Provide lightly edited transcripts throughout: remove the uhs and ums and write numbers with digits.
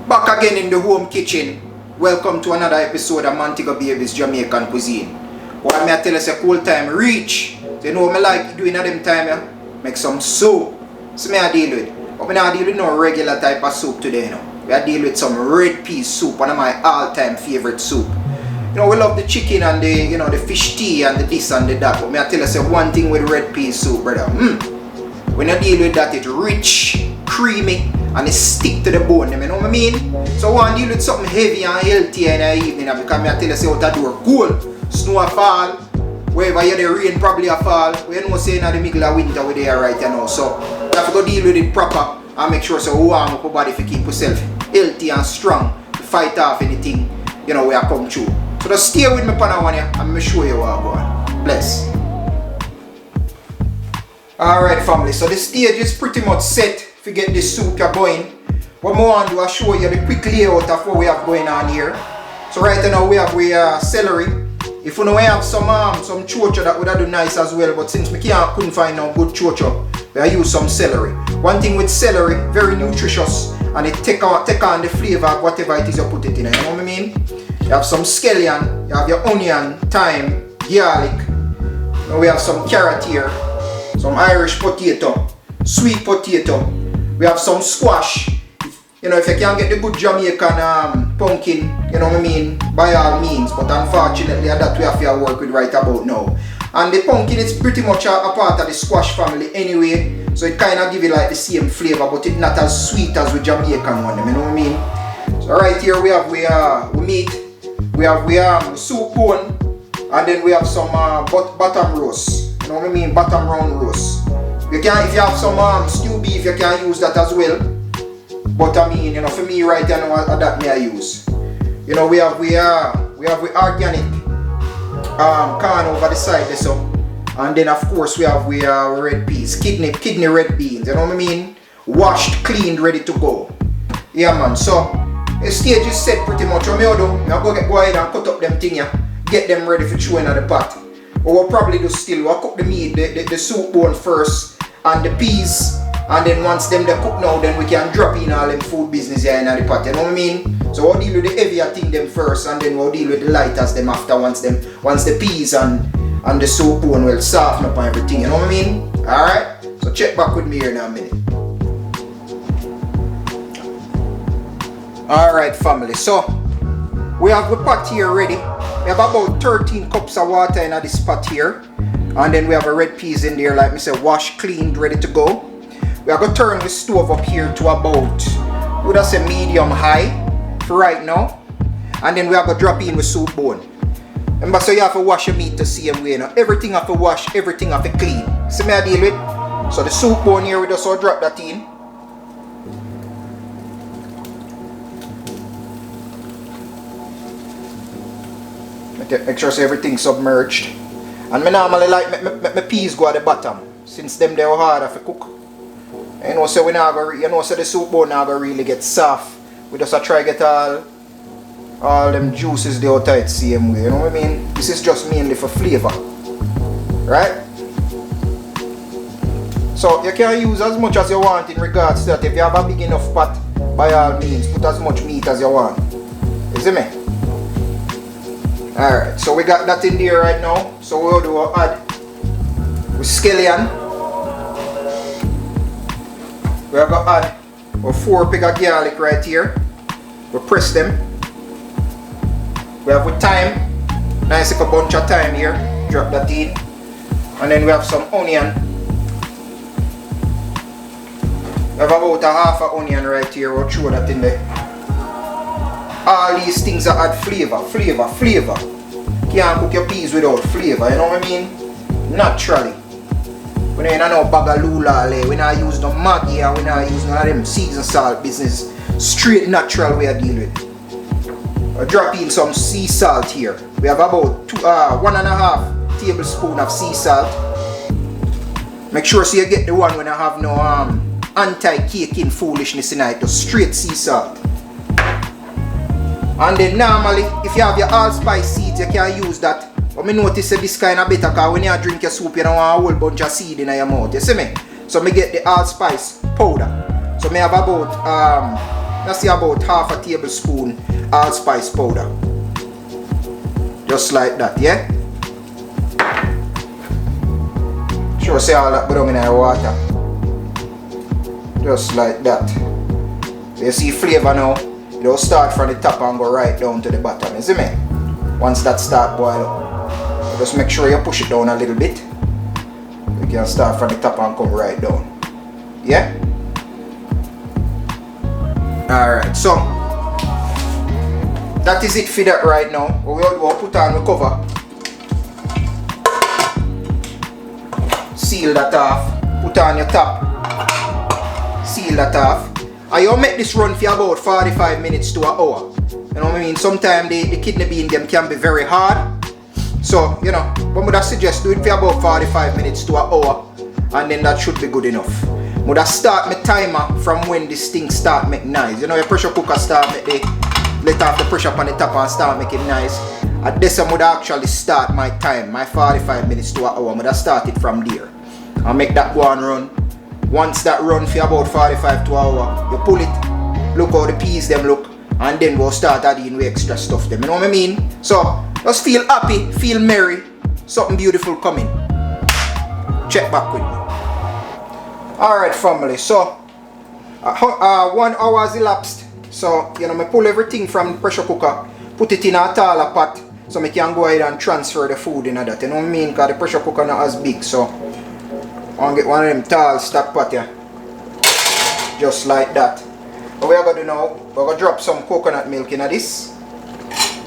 Back again in the home kitchen. Welcome to another episode of Montego Baby's Jamaican Cuisine. What I tell us a cool time reach. So you know what I like doing at them time, yeah? Make some soup. So I deal with. But I not deal with no regular type of soup today, you know. We are dealing with some red pea soup, one of my all-time favorite soup. You know, we love the chicken and the the fish tea and the this and the that. But I tell us one thing with red pea soup, brother. When I deal with that, it's rich, creamy, and it stick to the bone, you know what I mean? So I want to deal with something heavy and healthy in the evening because I tell you out the door cold, snow fall, wherever you the rain probably a fall. We know say in the middle of winter we there right now. So you have to go deal with it proper and make sure so warm up your body to keep yourself healthy and strong to fight off anything we are come through. So just stay with me for that one and I'm going to show you what I'm going. Bless. Alright family, so the stage is pretty much set to get this soup going. What I want to do is show you the quick layout of what we have going on here. So right now we have celery. If you know we have some chocho that would have done nice as well, but since we couldn't find no good chocho, we use some celery. One thing with celery, very nutritious and it take on the flavor of whatever it is you put it in, you know what I mean? You have some scallion, you have your onion, thyme, garlic. Now we have some carrot here, some Irish potato, sweet potato. We have some squash. If you can't get the good Jamaican pumpkin, you know what I mean, by all means. But unfortunately, that we have to work with right about now. And the pumpkin is pretty much a part of the squash family anyway. So it kind of give you like the same flavor, but it's not as sweet as the Jamaican one, you know what I mean? So right here we have meat, we have soup bone, and then we have some bottom roast. You know what I mean? Bottom round roast. If you have some stew beef, you can use that as well. But I mean, for me right now, that I use. We have organic corn over the side there, so. And then of course we have red peas, kidney red beans. You know what I mean? Washed, cleaned, ready to go. Yeah man. So the stage is set pretty much. What I'm going to go ahead and cut up them thing here, get them ready for throwing in the pot. But we'll probably do still. We'll cook the meat, the soup bone first, and the peas. And then once them they cook now, then we can drop in all them food business here in the pot, you know what I mean? So we'll deal with the heavier thing them first, and then we'll deal with the lighters them after once the peas and the soup bone will soften up and everything, you know what I mean? Alright? So check back with me here in a minute. Alright family, so we have the pot here ready. We have about 13 cups of water in this pot here. And then we have a red peas in there, like I said, washed, cleaned, ready to go. We are going to turn the stove up here to about, would I say medium high for right now. And then we are going to drop in with soup bone. Remember, so you have to wash your meat the same way. Everything have to wash, everything have to clean. See me I deal with? So the soup bone here, we just so drop that in. Make sure so everything's submerged. And I normally like my peas go at the bottom, since them they are harder to cook. So we not go, so the soup bone not gonna really get soft. We just try get all them juices the outside same way. You know what I mean? This is just mainly for flavor, right? So you can use as much as you want in regards to that. If you have a big enough pot, by all means, put as much meat as you want. You see me? Alright, so we got that in there right now. So we'll do add with scallion. We're going to add 4 peg of garlic right here. We press them. We have with thyme. Nice like a bunch of thyme here. Drop that in. And then we have some onion. We have about a half an onion right here. We'll throw that in there. All these things that add flavor. Can't cook your peas without flavor, you know what I mean? Naturally. We don't know bagalula, we don't use no Maggi, and we don't use none of them season salt business. Straight natural way of deal with. We'll drop in some sea salt here. We have about 1.5 tablespoons of sea salt. Make sure so you get the one when I have no anti-caking foolishness in it, just straight sea salt. And then normally, if you have your allspice seeds, you can use that. But I notice that this kind of better because when you drink your soup, you don't want a whole bunch of seed in your mouth. You see me? So I get the allspice powder. So I have about let's say about half a tablespoon allspice powder. Just like that, yeah? Sure, say all that go down in the water. Just like that. You see flavor now, it'll start from the top and go right down to the bottom, you see me? Once that start boil up, just make sure you push it down a little bit. You can start from the top and come right down. Yeah? Alright, so that is it for that right now. We'll put on the cover. Seal that off. Put on your top. Seal that off. And you make this run for about 45 minutes to an hour. You know what I mean? Sometimes the kidney bean them can be very hard. So, you know, what would I suggest? Do it for about 45 minutes to an hour. And then that should be good enough. Would I start my timer from when this thing start make noise? You know, your pressure cooker start make the let off the pressure on the top and start making noise. At this I would actually start my time, my 45 minutes to an hour. I would start it from there. I make that go and run. Once that run for about 45 to an hour, you pull it, look how the peas them look, and then we'll start adding with extra stuff them. You know what I mean? So just feel happy, feel merry, something beautiful coming. Check back with me. Alright family, so 1 hour has elapsed. So you know, I pull everything from the pressure cooker, put it in a taller pot, so I can go ahead and transfer the food in that. You know what I mean? Because the pressure cooker not as big, so I'm gonna get one of them tall stock pot here. Just like that. What we are gonna do now, we're gonna drop some coconut milk in this.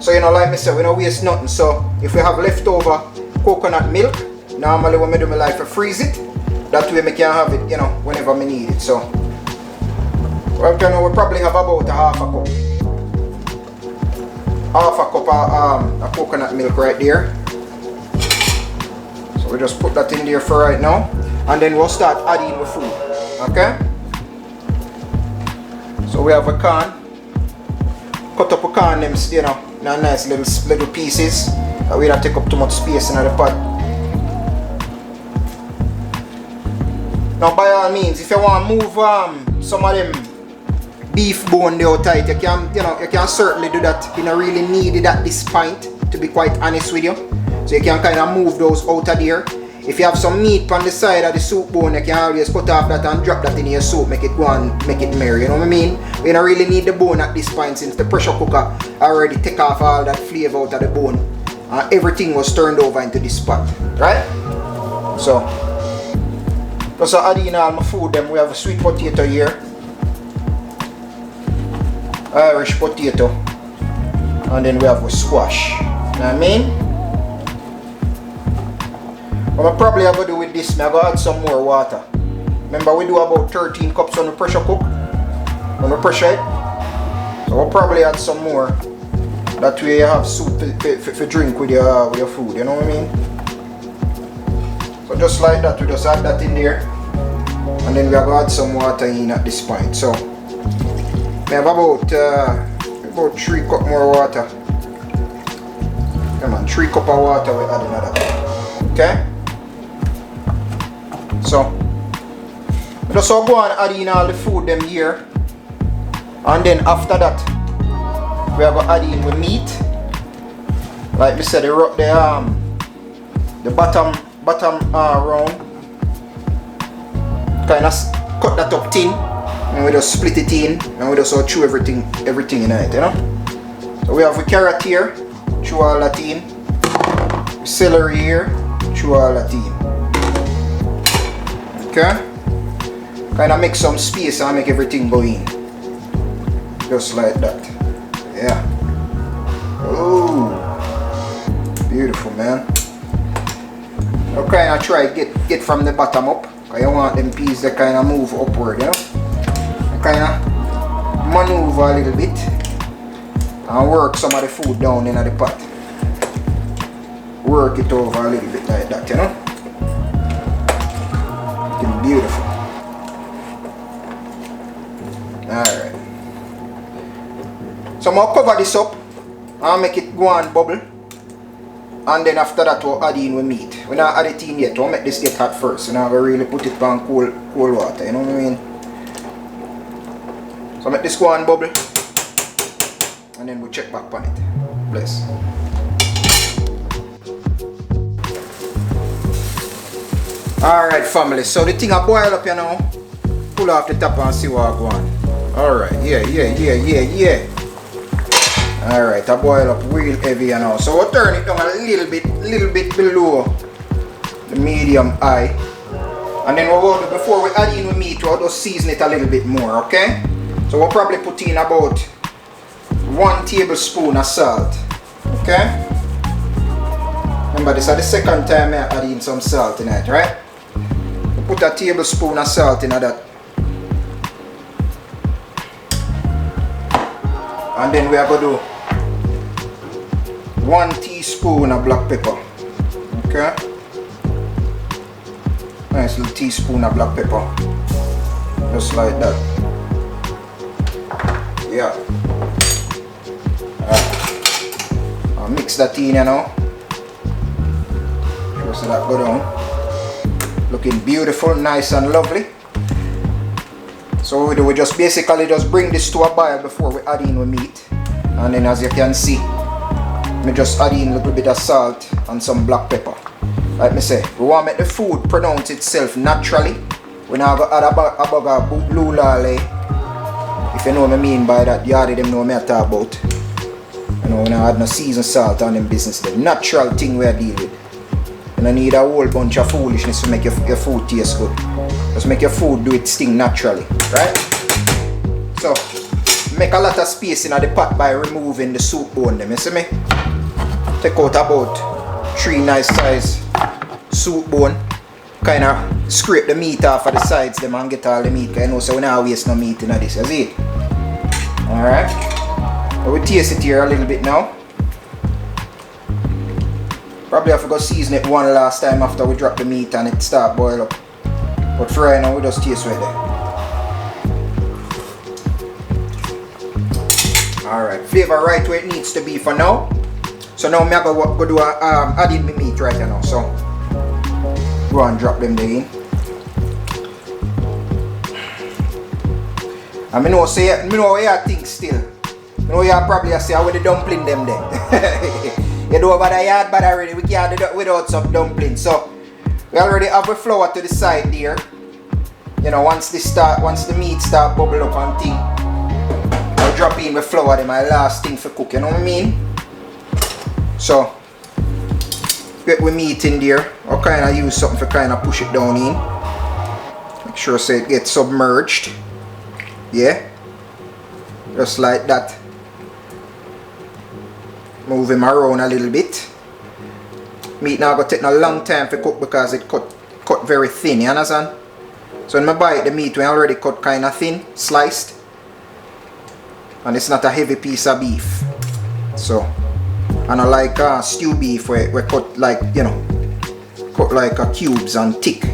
So you know, like I said, we don't waste nothing. So if we have leftover coconut milk, normally when I do my life I freeze it. That way I can have it, you know, whenever I need it. So well, you know, we probably have about a half a cup. Half a cup of coconut milk right there. So we just put that in there for right now. And then we'll start adding the food. Okay? So we have a can. Cut up a can, them, you know, in nice little pieces. That way don't take up too much space in the pot. Now by all means, if you want to move some of them beef bone there tight, you can certainly do that. You don't really need it at this point, to be quite honest with you. So you can kind of move those out of there. If you have some meat on the side of the soup bone, you can always cut off that and drop that in your soup, make it go and make it merry, you know what I mean? You don't really need the bone at this point since the pressure cooker already take off all that flavor out of the bone. And everything was turned over into this pot, right? So, just add in all my food, then we have a sweet potato here. Irish potato. And then we have a squash. You know what I mean? What I probably have to do with this, I'm going to add some more water. Remember we do about 13 cups on the pressure cook. On the pressure it. So we'll probably add some more. That way you have soup to drink with your food, you know what I mean? So just like that, we just add that in there. And then we are going to add some water in at this point. So we have about 3 cups more water. Come on, 3 cups of water we add another. Okay? So just go and add in all the food them here. And then after that we are going to add in the meat. Like we said, the bottom round. Kind of cut that up thin. And we just split it in. And we just chew everything in it, you know. So we have the carrot here. Chew all that in. The celery here. Chew all that in. Okay. Kind of make some space and make everything go in. Just like that. Yeah. Oh, beautiful, man. I'll kind of try get from the bottom up. Cause you want them peas that kind of move upward, you know. Kind of maneuver a little bit and work some of the food down in the pot. Work it over a little bit like that, you know. Looking beautiful. Alright. So I'm going to cover this up and make it go and bubble. And then after that we'll add in with meat. We're not add it in yet, we'll make this get hot first. We're not going to really put it on cold water, you know what I mean? So So make this go and bubble. And then we check back on it. Bless. Alright family, so the thing I boil up, you know. Pull off the top and see what I go on. Alright, yeah. Alright, I boil up real heavy, you know. So we'll turn it down a little bit below the medium high. And then before we add in the meat, we'll just season it a little bit more, okay? So we'll probably put in about 1 tablespoon of salt, okay? Remember, this is the second time I add in some salt in it, right? We'll put a tablespoon of salt in that. And then we are going to do 1 teaspoon of black pepper, okay? Nice little teaspoon of black pepper, just like that. Yeah. I'll mix that in, you know. Just so that go down. Looking beautiful, nice and lovely. So what we do, we just basically just bring this to a boil before we add in the meat. And then as you can see, we just add in a little bit of salt and some black pepper. Like me say, we want to make the food pronounce itself naturally. We're not going to add a bag of blue lolly. If you know what I mean by that, you already know what I talk about. You know, we don't add no seasoned salt on them business. The natural thing we are dealing with. You don't need a whole bunch of foolishness to make your food taste good. Just make your food do its thing naturally, right? So, make a lot of space in the pot by removing the soup bone them, you see me? Take out about 3 nice size soup bone. Kind of scrape the meat off of the sides them and get all the meat. You know, so we don't waste no meat in this, you see? Alright. We taste it here a little bit now. Probably have to go season it one last time after we drop the meat and it start boil up. But for right now, we just taste right there. Alright, flavor right where it needs to be for now. So now I'm going to do add in my meat right now. So go and drop them there in. And I know how you think still. I know you probably say with the dumpling them there. You do over the yard but already we can't do that without some dumplings. So we already have the flour to the side there. You know, once the meat start bubble up and thing, I'll drop in the flour, my last thing for cook, you know what I mean? So get the meat in there. I'll kind of use something for kind of push it down in. Make sure so it gets submerged. Yeah, just like that. Move him around a little bit. Meat now going to take a long time to cook because it cut very thin, you understand? So when I buy the meat, we already cut kind of thin, sliced. And it's not a heavy piece of beef. So, and I like stew beef where we cut like, you know, cut like cubes and thick.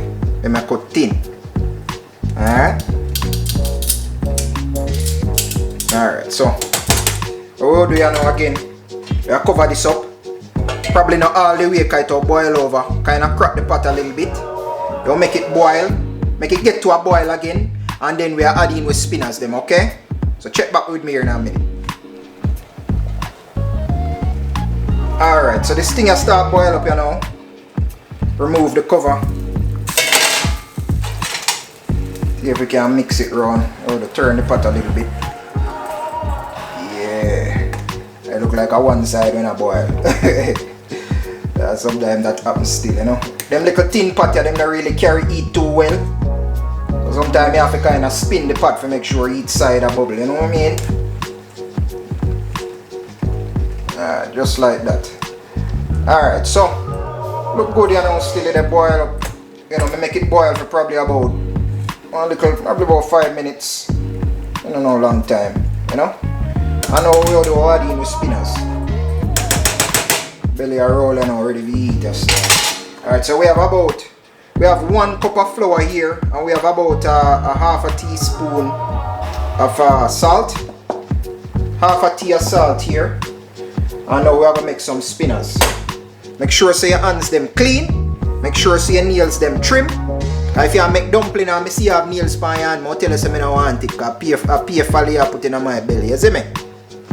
Then I cut thin. Alright? Alright, so what we'll do now again, we'll cover this up. Probably not all the way it will boil over. Kind of crack the pot a little bit. You'll make it boil. Make it get to a boil again. And then we are adding with spinners them, okay? So check back with me here in a minute. Alright, so this thing has start boil up, you know. Remove the cover. See if we can mix it around. Or to turn the pot a little bit. It look like a one side when I boil. Sometimes that happens still, you know. Them little tin pot here, them don't really carry heat too well. So sometimes you have to kind of spin the pot to make sure each side a bubble, you know what I mean? Just like that. Alright, so look good, you know, still let it boil up. You know, I make it boil for probably about probably about 5 minutes. I don't know, long time, you know. I know we will do adding with spinners. Belly are rolling already, we eat us. Alright, so we have 1 cup of flour here, and we have about a half a teaspoon of salt. Half a tea of salt here. And now we have to make some spinners. Make sure so your hands them clean. Make sure so your nails them trim. If you make dumpling and I see you have nails by your hand, I'll tell you something I want it, because I pay for you put in my belly, you see me?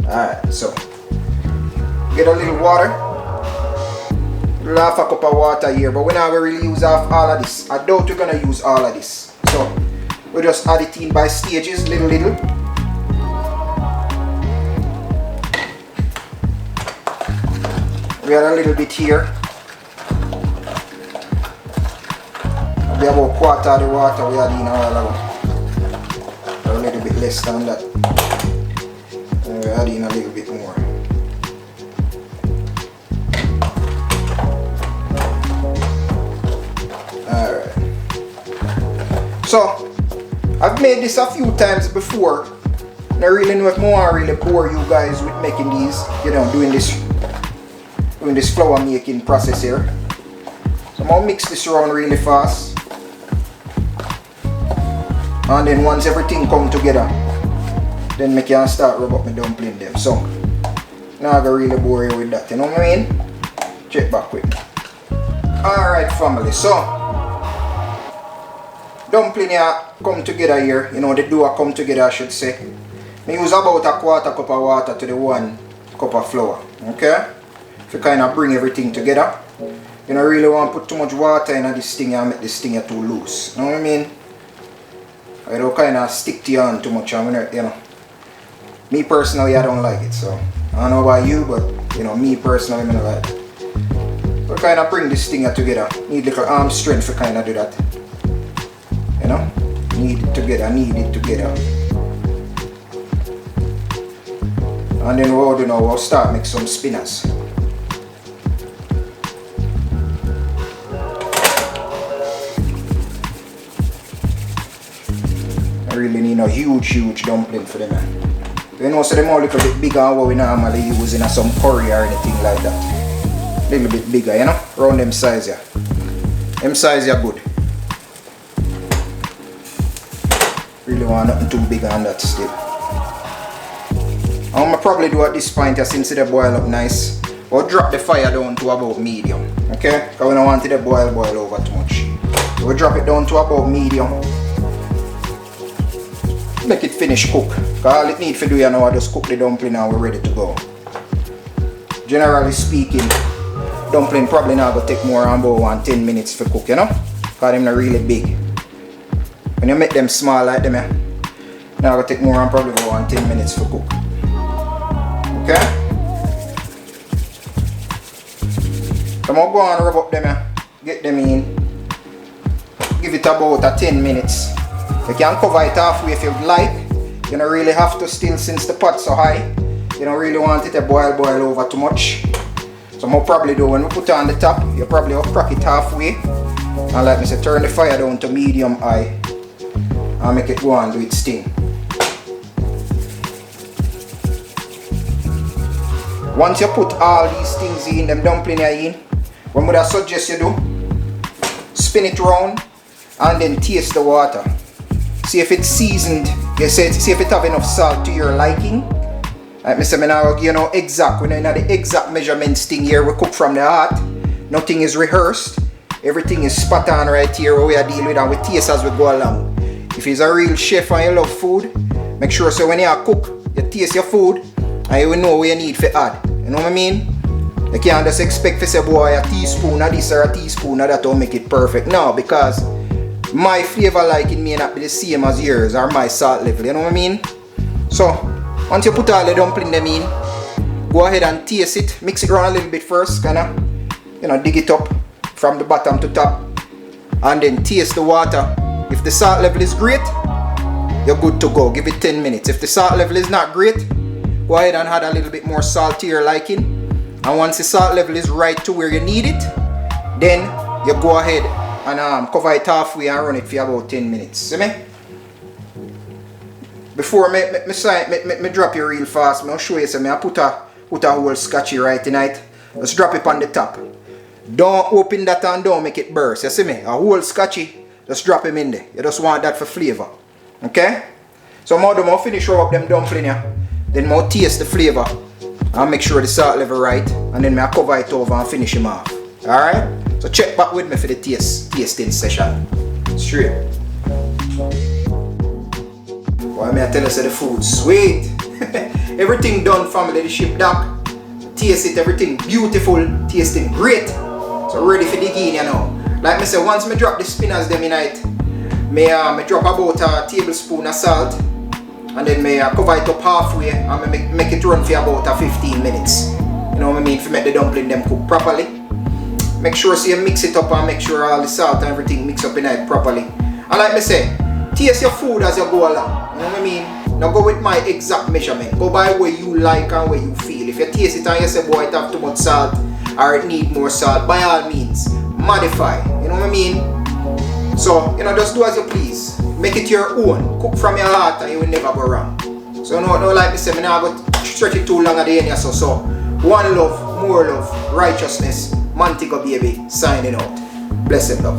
Alright, so get a little water. Half a cup of water here, but we're not going to really use all of this. I doubt we're going to use all of this. So we just add it in by stages, little. We add a little bit here. We have about quarter of the water we add in a while ago. A little bit less than that. And we add in a little bit more. Alright. So, I've made this a few times before. I really know if I really bore you guys with making these, you know, doing this flour making process here. So I'm gonna mix this around really fast. And then once everything come together, then I can start rub up my dumpling them. So now I'm gonna really bore you with that, you know what I mean? Check back with me. Alright family, so dumpling here come together here, you know, the dough come together I should say. I use about a quarter cup of water to the 1 cup of flour, okay? To kind of bring everything together. You don't really want to put too much water in this thing and make this thing too loose, you know what I mean? I don't kind of stick to your hand too much, I mean, you know. Me personally, I don't like it, so I don't know about you, but you know, me personally, I don't like it. So kind of bring this thing together. Need little arm strength to kind of do that. You know, need it together. And then what we'll do now, we'll start make some spinners. I really need a huge dumpling for them. You know, so them are a little bit bigger than what we normally use in some curry or anything like that. A little bit bigger, you know, around them size here. Them size are good. Really want nothing too big on that still. I'm gonna probably do at this point, since they boil up nice, we'll drop the fire down to about medium. Okay? Because we don't want it to boil over too much. So we'll drop it down to about medium. Make it finish cook. Because all it needs to do now is just cook the dumpling and we're ready to go. Generally speaking, dumpling probably not going to take more than about 10 minutes to cook, you know? Because they're not really big. When you make them small like them, now going to take more than probably about 10 minutes to cook. Okay? So I'm going to go and rub up them, get them in. Give it about 10 minutes. You can cover it halfway if you'd like. You don't really have to still, since the pot's so high. You don't really want it to boil over too much. So what probably do when we put it on the top, you probably will crack it halfway. And like I said, turn the fire down to medium high. And make it go and do its thing. Once you put all these things in, them dumpling in, what would I suggest you do? Spin it round and then taste the water. See if it's seasoned. See if it have enough salt to your liking. Like I said, you know exact. We're not the exact measurements thing here. We cook from the heart. Nothing is rehearsed. Everything is spot on right here where we are dealing with, and we taste as we go along. If you're a real chef and you love food, make sure so when you cook, you taste your food and you will know what you need to add. You know what I mean? You can't just expect to say, boy, a teaspoon of this or a teaspoon of that to make it perfect. No, because my flavor liking may not be the same as yours or my salt level, you know what I mean? So, once you put all the dumpling them in, go ahead and taste it, mix it around a little bit first, kinda, you know, dig it up from the bottom to top, and then taste the water. If the salt level is great, you're good to go. Give it 10 minutes. If the salt level is not great, go ahead and add a little bit more salt to your liking. And once the salt level is right to where you need it, then you go ahead and cover it halfway and run it for about 10 minutes. See me? Before me drop it real fast, I'll show you something. I put a whole scotchy right tonight. Let's drop it on the top. Don't open that and don't make it burst. You see me? A whole scotchy, just drop them in there. You just want that for flavor. Okay? So I'll finish up them dumpling here. Then I'll taste the flavor and make sure the salt level right. And then I'll cover it over and finish them off. Alright? So check back with me for the tasting session. Straight. Why may I tell you say the food sweet? Everything done, family. The ship dock. Taste it, everything beautiful, tasting great. So ready for dig in, you know. Like me say, once me drop the spinners them in it, me drop about a tablespoon of salt, and then me cover it up halfway and me make it run for about 15 minutes. You know what I mean? To make the dumpling them cook properly. Make sure so you mix it up and make sure all the salt and everything mix up in it properly. And like me say, taste your food as you go along. You know what I mean? Now go with my exact measurement. Go by where you like and where you feel. If you taste it and you say, boy, it have too much salt or it need more salt, by all means, modify. You know what I mean? So, you know, just do as you please. Make it your own. Cook from your heart and you will never go wrong. So, no like me say, I'm not going to stretch it too long at the end. So, one love, more love, righteousness. Mantico baby, signing out. Blessed love.